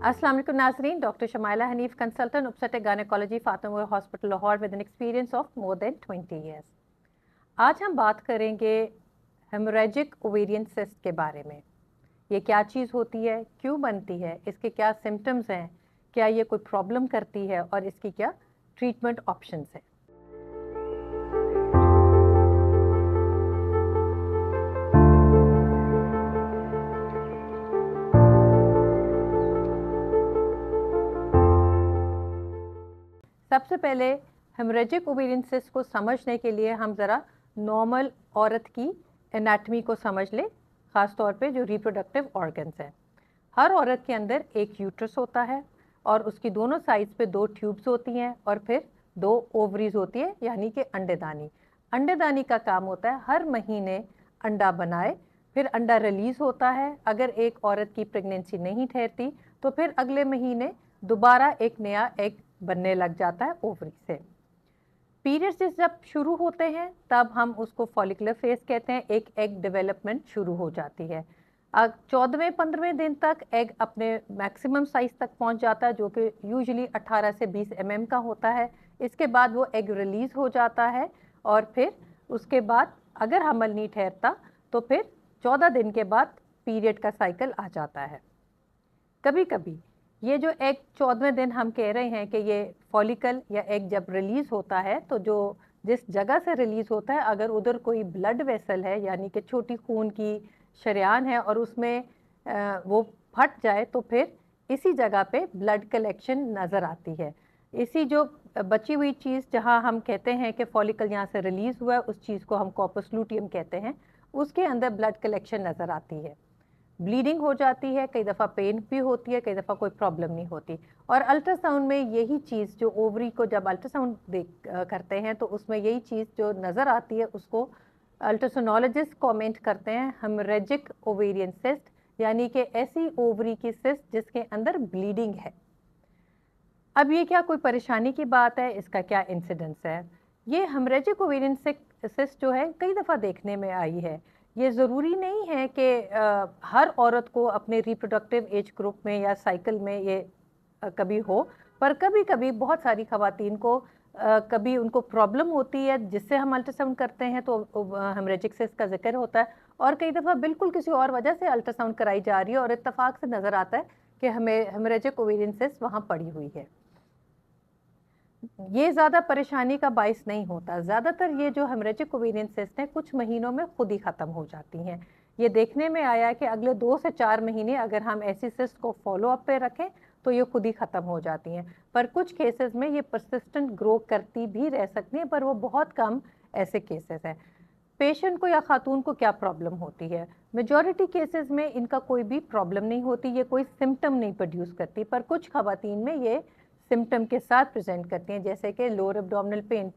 अस्सलाम वालेकुम नाज़रीन, doctor Shamaila Hanif, consultant obstetric gynaecology, Fatima hospital Lahore with an experience of more than 20 years. आज हम बात करेंगे हेमोरेजिक ओवेरियन सिस्ट के बारे में। ये क्या चीज़ होती है, क्यों बनती है, इसके क्या सिम्टम्स हैं, क्या ये कोई प्रॉब्लम करती है और इसकी क्या ट्रीटमेंट ऑप्शंस हैं। सबसे पहले हेमोरेजिक ओवेरियन सिस्ट को समझने के लिए हम ज़रा नॉर्मल औरत की एनाटमी को समझ लें, ख़ास तौर पे जो रिप्रोडक्टिव ऑर्गन्स हैं। हर औरत के अंदर एक यूट्रस होता है और उसकी दोनों साइड्स पे 2 ट्यूब्स होती हैं और फिर 2 ओवरीज होती है, यानी कि अंडेदानी। अंडेदानी का काम होता है हर महीने अंडा बनाए, फिर अंडा रिलीज़ होता है। अगर एक औरत की प्रेगनेंसी नहीं ठहरती तो फिर अगले महीने दोबारा एक नया एग बनने लग जाता है ओवरी से। पीरियड्स जब शुरू होते हैं तब हम उसको फॉलिकुलर फेज कहते हैं, एक एग डेवलपमेंट शुरू हो जाती है। 14वें-15वें दिन तक एग अपने मैक्सिमम साइज तक पहुंच जाता है, जो कि यूजुअली 18 से 20 mm का होता है। इसके बाद वो एग रिलीज हो जाता है और फिर उसके बाद अगर हमल नहीं ठहरता तो फिर 14 दिन के बाद पीरियड का साइकिल आ जाता है। कभी कभी ये जो एग 14वें दिन हम कह रहे हैं कि ये फॉलिकल या एग जब रिलीज होता है तो जो जिस जगह से रिलीज होता है, अगर उधर कोई ब्लड वेसल है यानी कि छोटी खून की शरेयान है और उसमें वो फट जाए तो फिर इसी जगह पे ब्लड कलेक्शन नज़र आती है। इसी जो बची हुई चीज़ जहां हम कहते हैं कि फॉलिकल यहाँ से रिलीज हुआ है, उस चीज़ को हम कॉर्पस लूटियम कहते हैं, उसके अंदर ब्लड कलेक्शन नज़र आती है। ब्लीडिंग हो जाती है, कई दफ़ा पेन भी होती है, कई दफ़ा कोई प्रॉब्लम नहीं होती। और अल्ट्रासाउंड में यही चीज़ जो ओवरी को जब अल्ट्रासाउंड करते हैं तो उसमें यही चीज़ जो नज़र आती है उसको अल्ट्रासोनोलॉजिस्ट कमेंट करते हैं हेमोरेजिक ओवेरियन सिस्ट, यानी कि ऐसी ओवरी की सिस्ट जिसके अंदर ब्लीडिंग है। अब ये क्या कोई परेशानी की बात है, इसका क्या इंसिडेंस है? ये हेमोरेजिक ओवेरियन सिस्ट जो है कई दफ़ा देखने में आई है। ये ज़रूरी नहीं है कि हर औरत को अपने रिप्रोडक्टिव एज ग्रुप में या साइकिल में ये कभी हो, पर कभी कभी बहुत सारी खवातीन को कभी उनको प्रॉब्लम होती है जिससे हम अल्ट्रासाउंड करते हैं तो हेमोरेजिक सिस्ट का जिक्र होता है, और कई दफ़ा बिल्कुल किसी और वजह से अल्ट्रासाउंड कराई जा रही है और इत्तेफाक से नज़र आता है कि हमें हेमोरेजिक ओवेरियन सिस्ट वहाँ पड़ी हुई है। ये ज़्यादा परेशानी का बाइस नहीं होता। ज़्यादातर ये जो हेमोरेजिक ओवेरियन सिस्ट हैं कुछ महीनों में खुद ही ख़त्म हो जाती हैं। ये देखने में आया कि अगले 2 से 4 महीने अगर हम ऐसी सिस्ट को फॉलो अप पे रखें तो ये खुद ही ख़त्म हो जाती हैं। पर कुछ केसेस में ये परसिस्टेंट ग्रो करती भी रह सकती हैं, पर वो बहुत कम ऐसे केसेस हैं। पेशेंट को या खातून को क्या प्रॉब्लम होती है? मेजॉरिटी केसेस में इनका कोई भी प्रॉब्लम नहीं होती, ये कोई सिम्टम नहीं प्रोड्यूस करती, पर कुछ खवातीन में ये सिम्टम के साथ प्रेजेंट करती हैं, जैसे कि लोअर एब्डोमिनल पेन,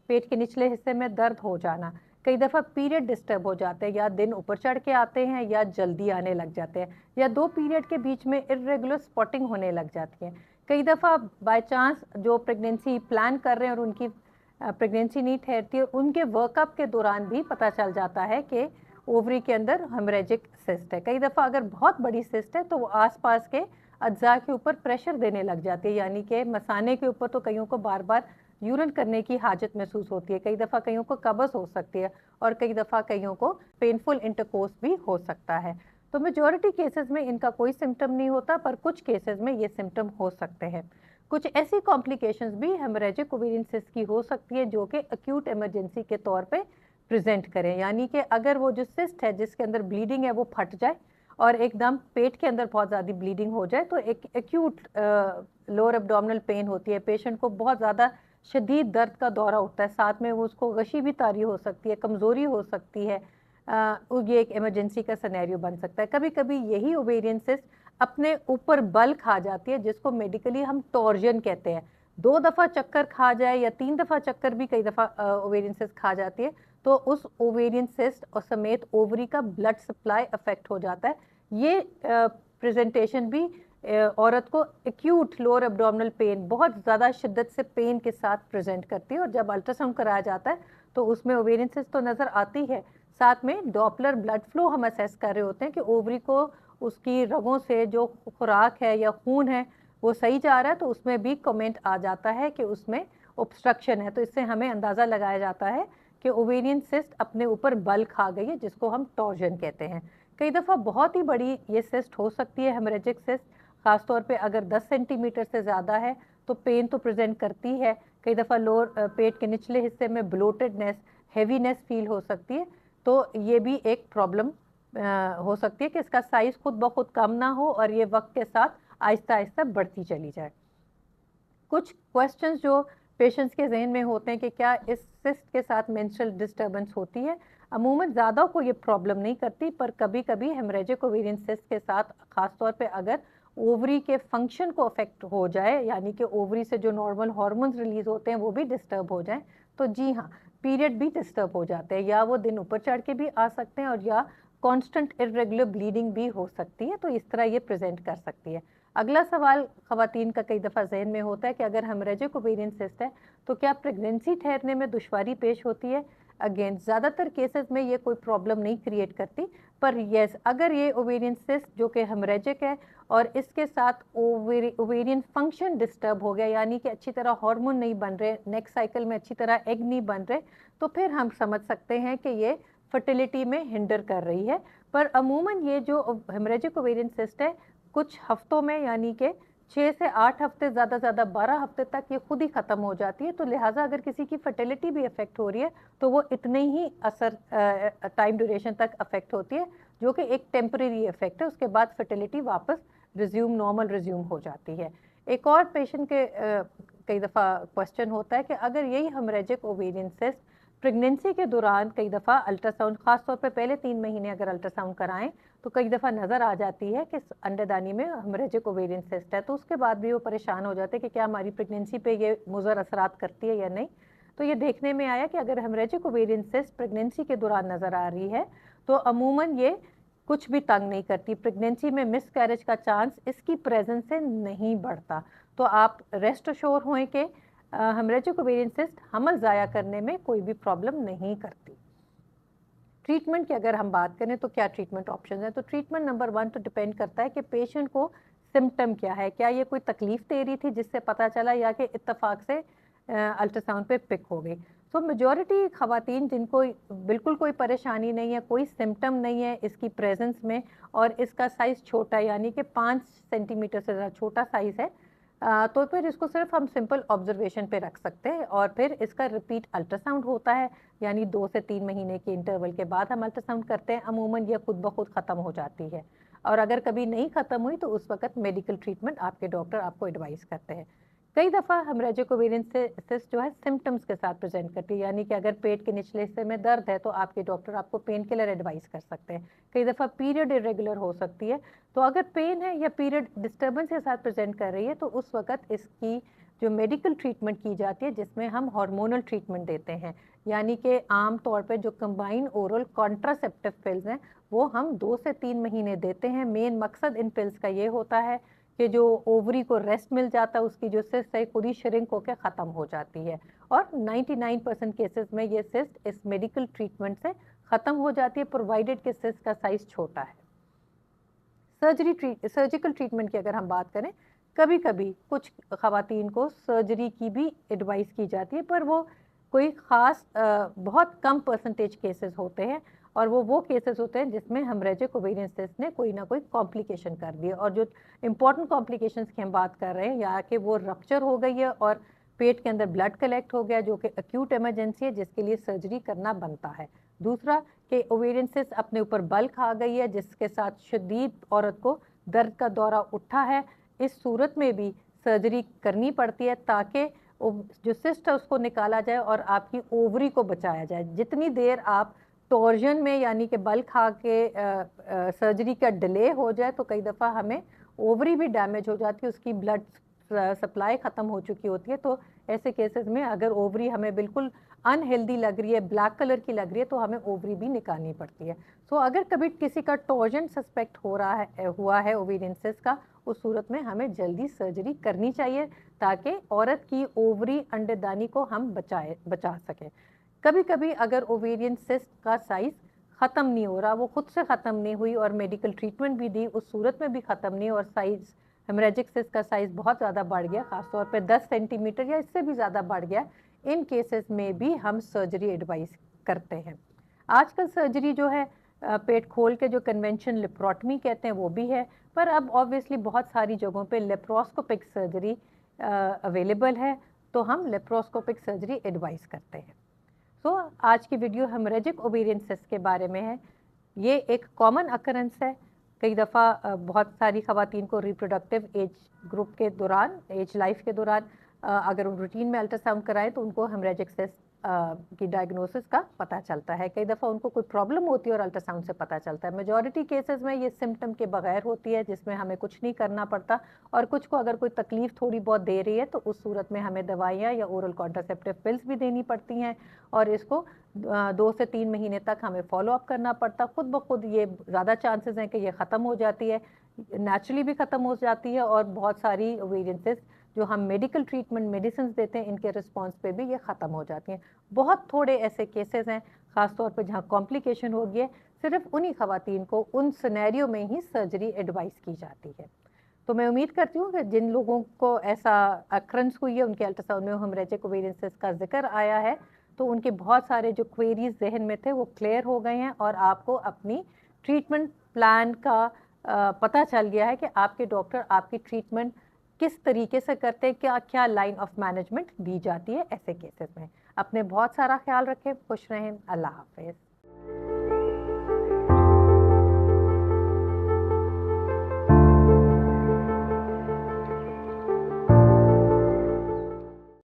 पेट के निचले हिस्से में दर्द हो जाना, कई दफ़ा पीरियड डिस्टर्ब हो जाते हैं, या दिन ऊपर चढ़ के आते हैं या जल्दी आने लग जाते हैं, या 2 पीरियड के बीच में इरेगुलर स्पॉटिंग होने लग जाती है। कई दफ़ा बाय चांस जो प्रेगनेंसी प्लान कर रहे हैं और उनकी प्रेगनेंसी नहीं ठहरती है, उनके वर्कअप के दौरान भी पता चल जाता है कि ओवरी के अंदर हेमोरेजिक सिस्ट है। कई दफ़ा अगर बहुत बड़ी सिस्ट है तो वो आसपास के अज्जा के ऊपर प्रेशर देने लग जाती है, यानी कि मसाने के ऊपर, तो कईयों को बार बार यूरिन करने की हाजत महसूस होती है, कई दफ़ा कईयों को कब्ज़ हो सकती है और कई दफ़ा कईयों को पेनफुल इंटरकोर्स भी हो सकता है। तो मेजॉरिटी केसेस में इनका कोई सिम्टम नहीं होता, पर कुछ केसेस में ये सिम्टम हो सकते हैं। कुछ ऐसी कॉम्प्लिकेशंस भी हेमोरेजिक ओवेरियन सिस्ट की हो सकती है जो कि एक्यूट इमरजेंसी के तौर पे प्रेजेंट करें, यानी कि अगर वो जो सिस्ट है जिसके अंदर ब्लीडिंग है वो फट जाए और एकदम पेट के अंदर बहुत ज़्यादा ब्लीडिंग हो जाए तो एक एक्यूट लोअर एब्डोमिनल पेन होती है, पेशेंट को बहुत ज़्यादा शदीद दर्द का दौरा उठता है, साथ में वो उसको गशी भी तारी हो सकती है, कमज़ोरी हो सकती है। ये एक इमरजेंसी का सिनेरियो बन सकता है। कभी कभी यही ओवेरियन सिस्ट अपने ऊपर बल खा जाती है, जिसको मेडिकली हम टॉर्जन कहते हैं। 2 दफ़ा चक्कर खा जाए या 3 दफ़ा चक्कर भी कई दफ़ा ओवेरियन सिस्ट खा जाती है तो उस ओवेरियन सिस्ट और समेत ओवरी का ब्लड सप्लाई अफेक्ट हो जाता है। ये प्रेजेंटेशन भी औरत को एक्यूट लोअर एब्डोमिनल पेन, बहुत ज़्यादा शिद्दत से पेन के साथ प्रेजेंट करती है, और जब अल्ट्रासाउंड कराया जाता है तो उसमें ओवेरियन सिस्ट तो नज़र आती है, साथ में डॉपलर ब्लड फ्लो हम असेस कर रहे होते हैं कि ओवरी को उसकी रगों से जो खुराक है या खून है वो सही जा रहा है, तो उसमें भी कमेंट आ जाता है कि उसमें ऑब्स्ट्रक्शन है। तो इससे हमें अंदाज़ा लगाया जाता है कि ओवेरियन सिस्ट अपने ऊपर बल खा गई है, जिसको हम टॉर्जन कहते हैं। कई दफ़ा बहुत ही बड़ी ये सिस्ट हो सकती है, हेमरेजिक सिस्ट, ख़ासतौर पे अगर 10 सेंटीमीटर से ज़्यादा है तो पेन तो प्रेजेंट करती है। कई दफ़ा लोअर पेट के निचले हिस्से में ब्लोटेडनेस, हेवीनेस फील हो सकती है। तो ये भी एक प्रॉब्लम हो सकती है कि इसका साइज़ खुद ब खुद कम ना हो और ये वक्त के साथ आहिस्ता आहिस्ता बढ़ती चली जाए। कुछ क्वेश्चंस जो पेशेंट्स के जहन में होते हैं कि क्या इस सिस्ट के साथ मेंस्ट्रुअल डिस्टर्बेंस होती है। अमूमन ज़्यादा को ये प्रॉब्लम नहीं करती, पर कभी कभी हेमरेजिक ओवेरियन सिस्ट के साथ ख़ासतौर पे अगर ओवरी के फंक्शन को अफेक्ट हो जाए, यानी कि ओवरी से जो नॉर्मल हार्मोन्स रिलीज होते हैं वो भी डिस्टर्ब हो जाए, तो जी हाँ, पीरियड भी डिस्टर्ब हो जाते हैं, या वो दिन ऊपर चढ़ के भी आ सकते हैं और या कॉन्स्टेंट इरेगुलर ब्लीडिंग भी हो सकती है। तो इस तरह ये प्रेजेंट कर सकती है। अगला सवाल ख़वातीन का कई दफ़ा जहन में होता है कि अगर हेमरेजिक ओवेरियन सिस्ट है तो क्या प्रेगनेंसी ठहरने में दुश्वारी पेश होती है। अगेन ज़्यादातर केसेस में ये कोई प्रॉब्लम नहीं क्रिएट करती, पर यस, अगर ये ओवेरियन सिस्ट जो कि हेमरेजिक है और इसके साथ ओवेरियन फंक्शन डिस्टर्ब हो गया, यानी कि अच्छी तरह हार्मोन नहीं बन रहे, नेक्स्ट साइकिल में अच्छी तरह एग नहीं बन रहे, तो फिर हम समझ सकते हैं कि ये फर्टिलिटी में हिंडर कर रही है। पर अमूमन ये जो हेमरेजिक ओवेरियन सिस्ट है कुछ हफ्तों में, यानी कि 6 से 8 हफ्ते, ज़्यादा 12 हफ्ते तक ये खुद ही ख़त्म हो जाती है। तो लिहाजा अगर किसी की फर्टिलिटी भी अफेक्ट हो रही है तो वो इतने ही असर टाइम ड्यूरेशन तक अफेक्ट होती है, जो कि एक टेम्परेरी इफेक्ट है। उसके बाद फर्टिलिटी वापस नॉर्मल रिज्यूम हो जाती है। एक और पेशेंट के कई दफ़ा क्वेश्चन होता है कि अगर यही हेमरेजिक ओवेरियन सिस्ट प्रेगनेंसी के दौरान कई दफ़ा अल्ट्रासाउंड, ख़ासतौर पे पहले 3 महीने अगर अल्ट्रासाउंड कराएं तो कई दफ़ा नज़र आ जाती है कि अंडेदानी में हेमरेजिक ओवेरियन सिस्ट है, तो उसके बाद भी वो परेशान हो जाते हैं कि क्या हमारी प्रेगनेंसी पे ये मुज़र असरात करती है या नहीं। तो ये देखने में आया कि अगर हेमरेजिक ओवेरियन सिस्ट प्रेगनेंसी के दौरान नज़र आ रही है तो अमूमन ये कुछ भी तंग नहीं करती, प्रेगनेंसी में मिस कैरेज का चांस इसकी प्रेजेंस से नहीं बढ़ता। तो आप रेस्ट अश्योर हों कि हेमरेजिक ओवेरियन सिस्ट हमल ज़ाया करने में कोई भी प्रॉब्लम नहीं करती। ट्रीटमेंट की अगर हम बात करें तो क्या ट्रीटमेंट ऑप्शन है, तो ट्रीटमेंट नंबर 1 तो डिपेंड करता है कि पेशेंट को सिम्टम क्या है, क्या ये कोई तकलीफ दे रही थी जिससे पता चला, या कि इत्तेफाक से अल्ट्रासाउंड पे पिक हो गई। सो मेजॉरिटी ख़वातीन जिनको बिल्कुल कोई परेशानी नहीं है, कोई सिम्टम नहीं है इसकी प्रेजेंस में, और इसका साइज़ छोटा है, यानी कि 5 सेंटीमीटर से ज़्यादा छोटा साइज़ है, तो फिर इसको सिर्फ हम सिंपल ऑब्जर्वेशन पे रख सकते हैं और फिर इसका रिपीट अल्ट्रासाउंड होता है, यानी 2 से 3 महीने के इंटरवल के बाद हम अल्ट्रासाउंड करते हैं। अमूमन यह खुद ब खुद ख़त्म हो जाती है, और अगर कभी नहीं ख़त्म हुई तो उस वक्त मेडिकल ट्रीटमेंट आपके डॉक्टर आपको एडवाइस करते हैं। कई दफ़ा हेमरेजिक ओवेरियन सिस्ट जो है सिम्टम्स के साथ प्रेजेंट करती है, यानी कि अगर पेट के निचले हिस्से में दर्द है तो आपके डॉक्टर आपको पेन किलर एडवाइस कर सकते हैं। कई दफ़ा पीरियड इरेगुलर हो सकती है, तो अगर पेन है या पीरियड डिस्टर्बेंस के साथ प्रेजेंट कर रही है तो उस वक्त इसकी जो मेडिकल ट्रीटमेंट की जाती है, जिसमें हम हार्मोनल ट्रीटमेंट देते हैं, यानी कि आम तौर पे जो कंबाइन ओरल कॉन्ट्रासेप्टिव पिल्स हैं वो हम 2 से 3 महीने देते हैं। मेन मकसद इन पिल्स का ये होता है कि जो ओवरी को रेस्ट मिल जाता है, उसकी जो सिस्ट है खुद ही श्रिंक होकर ख़त्म हो जाती है, और 99% केसेस में ये सिस्ट इस मेडिकल ट्रीटमेंट से ख़त्म हो जाती है, प्रोवाइडेड कि सिस्ट का साइज़ छोटा है। सर्जिकल ट्रीटमेंट की अगर हम बात करें, कभी कभी कुछ ख़वातीन को सर्जरी की भी एडवाइस की जाती है, पर वो कोई ख़ास बहुत कम परसेंटेज केसेस होते हैं, और वो केसेस होते हैं जिसमें हेमरेजिक ओवेरियन सिस्ट ने कोई ना कोई कॉम्प्लिकेशन कर दी है। और जो इम्पॉर्टेंट कॉम्प्लिकेशंस की हम बात कर रहे हैं, या कि वो रप्चर हो गई है और पेट के अंदर ब्लड कलेक्ट हो गया, जो कि एक्यूट इमरजेंसी है जिसके लिए सर्जरी करना बनता है। दूसरा कि ओवेरियन सिस्ट अपने ऊपर बल खा गई है, जिसके साथ शदीद औरत को दर्द का दौरा उठा है, इस सूरत में भी सर्जरी करनी पड़ती है ताकि जो सिस्ट है उसको निकाला जाए और आपकी ओवरी को बचाया जाए। जितनी देर आप टॉर्जन में, यानी कि बल खा के सर्जरी का डिले हो जाए, तो कई दफ़ा हमें ओवरी भी डैमेज हो जाती है, उसकी ब्लड सप्लाई ख़त्म हो चुकी होती है। तो ऐसे केसेस में अगर ओवरी हमें बिल्कुल अनहेल्दी लग रही है, ब्लैक कलर की लग रही है, तो हमें ओवरी भी निकालनी पड़ती है। सो अगर कभी किसी का टॉर्जन सस्पेक्ट हुआ है ओवेरियन सिस्ट का, उस सूरत में हमें जल्दी सर्जरी करनी चाहिए ताकि औरत की ओवरी अंडेदानी को हम बचा सकें। कभी कभी अगर ओवेरियन सिस्ट का साइज़ ख़त्म नहीं हो रहा, वो खुद से ख़त्म नहीं हुई और मेडिकल ट्रीटमेंट भी दी, उस सूरत में भी ख़त्म नहीं, और साइज़ हेमरेजिक सिस्ट का साइज़ बहुत ज़्यादा बढ़ गया, ख़ासतौर पे 10 सेंटीमीटर या इससे भी ज़्यादा बढ़ गया, इन केसेस में भी हम सर्जरी एडवाइस करते हैं। आजकल सर्जरी जो है पेट खोल के जो कन्वेंशन लेप्रोटमी कहते हैं वो भी है, पर अब ऑब्वियसली बहुत सारी जगहों पे लेप्रोस्कोपिक सर्जरी अवेलेबल है, तो हम लेप्रोस्कोपिक सर्जरी एडवाइस करते हैं। तो आज की वीडियो हेमरेजिक ओवेरियन सिस्ट के बारे में है। ये एक कॉमन अकरेंस है, कई दफ़ा बहुत सारी ख़वातीन को रिप्रोडक्टिव एज ग्रुप के दौरान, एज लाइफ के दौरान अगर वो रूटीन में अल्ट्रासाउंड कराएं तो उनको हेमरेजिक सिस्ट की डायग्नोसिस का पता चलता है। कई दफ़ा उनको कोई प्रॉब्लम होती है और अल्ट्रासाउंड से पता चलता है। मेजॉरिटी केसेस में ये सिम्टम के बगैर होती है, जिसमें हमें कुछ नहीं करना पड़ता, और कुछ को अगर कोई तकलीफ़ थोड़ी बहुत दे रही है तो उस सूरत में हमें दवाइयाँ या ओरल कॉन्ट्रासेप्टिव पिल्स भी देनी पड़ती हैं, और इसको 2 से 3 महीने तक हमें फॉलो अप करना पड़ता। खुद ब खुद ये ज़्यादा चांसेस हैं कि ये ख़त्म हो जाती है, नेचुरली भी ख़त्म हो जाती है, और बहुत सारी ओवेरियन सिस्ट जो हम मेडिकल ट्रीटमेंट मेडिसिन देते हैं इनके रिस्पॉन्स पे भी ये ख़त्म हो जाती हैं। बहुत थोड़े ऐसे केसेस हैं ख़ासतौर पर जहाँ कॉम्प्लिकेशन हो गई है, सिर्फ उन्हीं ख़वातीन को उन सिनेरियो में ही सर्जरी एडवाइस की जाती है। तो मैं उम्मीद करती हूँ कि जिन लोगों को ऐसा अक्रेंस हुई है, उनके अल्ट्रासाउंड में हेमरेजिक ओवेरियन सिस्ट का जिक्र आया है, तो उनके बहुत सारे जो क्वेरीज जहन में थे वो क्लियर हो गए हैं, और आपको अपनी ट्रीटमेंट प्लान का पता चल गया है कि आपके डॉक्टर आपकी ट्रीटमेंट किस तरीके से करते हैं, क्या क्या लाइन ऑफ मैनेजमेंट दी जाती है ऐसे केसेस में। अपने बहुत सारा ख्याल रखें, खुश रहें, अल्लाह हाफिज़।